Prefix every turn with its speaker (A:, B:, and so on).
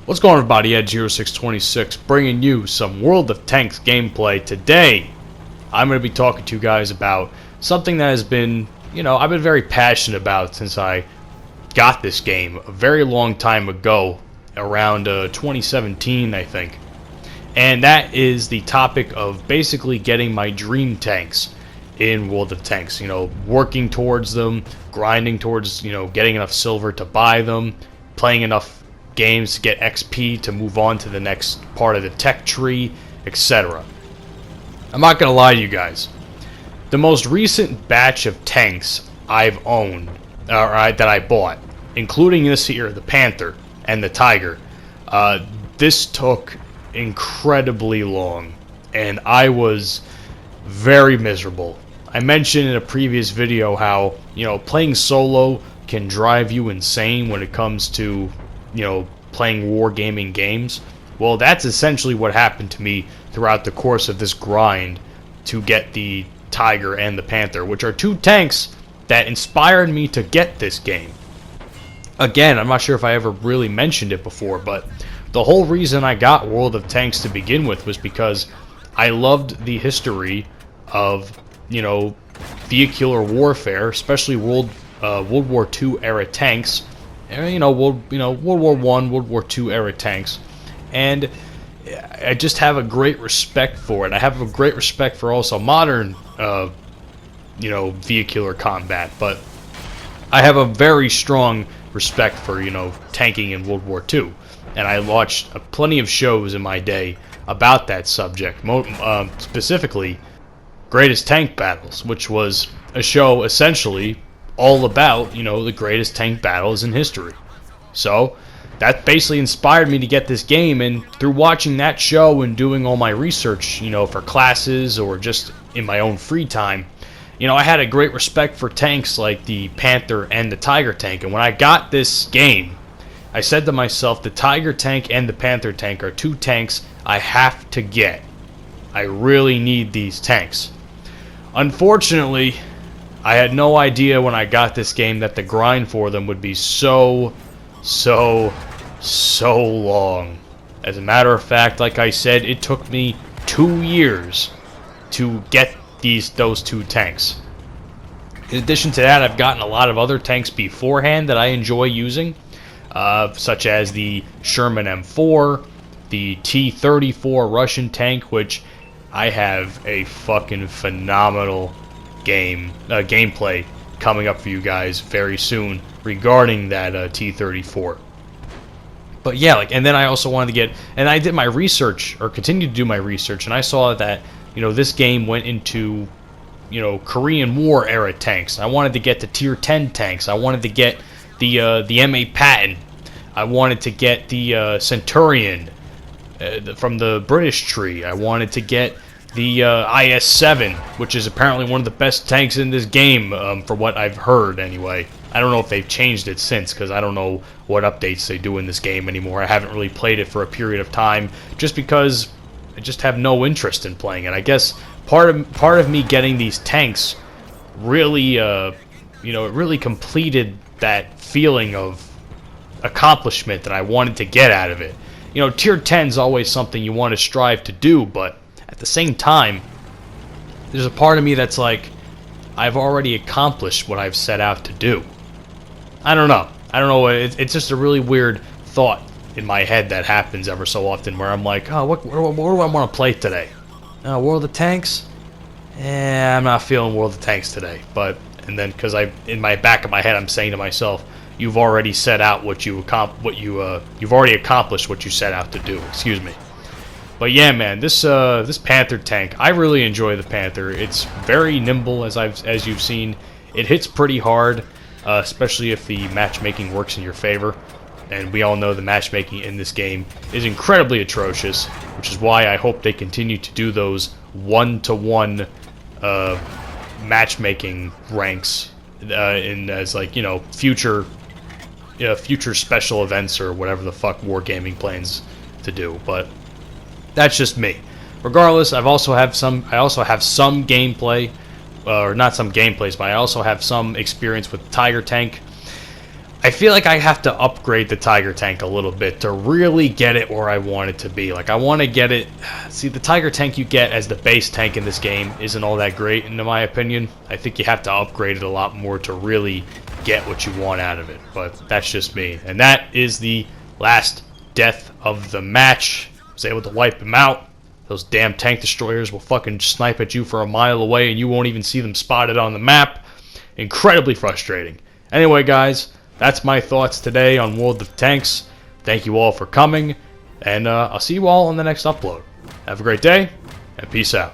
A: What's going on, everybody? Ed0626 bringing you some World of Tanks gameplay. Today, I'm going to be talking to you guys about something that has been, I've been very passionate about since I got this game a very long time ago, around 2017, I think. And that is the topic of basically getting my dream tanks in World of Tanks. Working towards them, grinding towards, getting enough silver to buy them, playing enough games to get XP to move on to the next part of the tech tree, etc. I'm not gonna lie to you guys. The most recent batch of tanks I've owned, that I bought, including this here, the Panther and the Tiger, this took incredibly long, and I was very miserable. I mentioned in a previous video how, playing solo can drive you insane when it comes to playing wargaming games. Well, that's essentially what happened to me throughout the course of this grind to get the Tiger and the Panther, which are two tanks that inspired me to get this game. Again, I'm not sure if I ever really mentioned it before, but the whole reason I got World of Tanks to begin with was because I loved the history of, vehicular warfare, especially World War II era tanks. World War I, World War II era tanks, and I just have a great respect for it. I have a great respect for also modern, vehicular combat, but I have a very strong respect for, tanking in World War II, and I watched plenty of shows in my day about that subject, specifically Greatest Tank Battles, which was a show essentially all about, the greatest tank battles in history. So, that basically inspired me to get this game, and through watching that show and doing all my research, for classes or just in my own free time, I had a great respect for tanks like the Panther and the Tiger tank. And when I got this game, I said to myself, the Tiger tank and the Panther tank are two tanks I have to get. I really need these tanks. Unfortunately, I had no idea when I got this game that the grind for them would be so long. As a matter of fact, like I said, it took me 2 years to get those two tanks. In addition to that, I've gotten a lot of other tanks beforehand that I enjoy using, such as the Sherman M4, the T-34 Russian tank, which I have a fucking phenomenal gameplay coming up for you guys very soon regarding that T-34. But yeah, and then I also wanted to get, and I did my research, or continued to do my research, and I saw that, this game went into, Korean War era tanks. I wanted to get the Tier 10 tanks. I wanted to get the M8 Patton. I wanted to get the Centurion from the British tree. I wanted to get the IS-7, which is apparently one of the best tanks in this game, for what I've heard anyway. I don't know if they've changed it since, because I don't know what updates they do in this game anymore. I haven't really played it for a period of time, just because I just have no interest in playing it. I guess part of me getting these tanks really, it really completed that feeling of accomplishment that I wanted to get out of it. Tier 10 is always something you want to strive to do, but at the same time, there's a part of me that's like, I've already accomplished what I've set out to do. I don't know. It's just a really weird thought in my head that happens ever so often, where I'm like, oh, what do I want to play today? World of Tanks? I'm not feeling World of Tanks today. And then, because in my back of my head, I'm saying to myself, you've already set out you've already accomplished what you set out to do. Excuse me. But yeah, man, this Panther tank, I really enjoy the Panther. It's very nimble, as you've seen. It hits pretty hard, especially if the matchmaking works in your favor. And we all know the matchmaking in this game is incredibly atrocious, which is why I hope they continue to do those one-to-one matchmaking ranks as future special events or whatever the fuck wargaming plans to do. But that's just me. Regardless, I also have some gameplay, or not some gameplays, but I also have some experience with Tiger tank. I feel like I have to upgrade the Tiger tank a little bit to really get it where I want it to be. Like, I want to get it... See, the Tiger tank you get as the base tank in this game isn't all that great, in my opinion. I think you have to upgrade it a lot more to really get what you want out of it. But that's just me. And that is the last death of the match. I was able to wipe him out. Those damn tank destroyers will fucking snipe at you for a mile away, and you won't even see them spotted on the map. Incredibly frustrating. Anyway, guys... That's my thoughts today on World of Tanks. Thank you all for coming, and I'll see you all on the next upload. Have a great day, and peace out.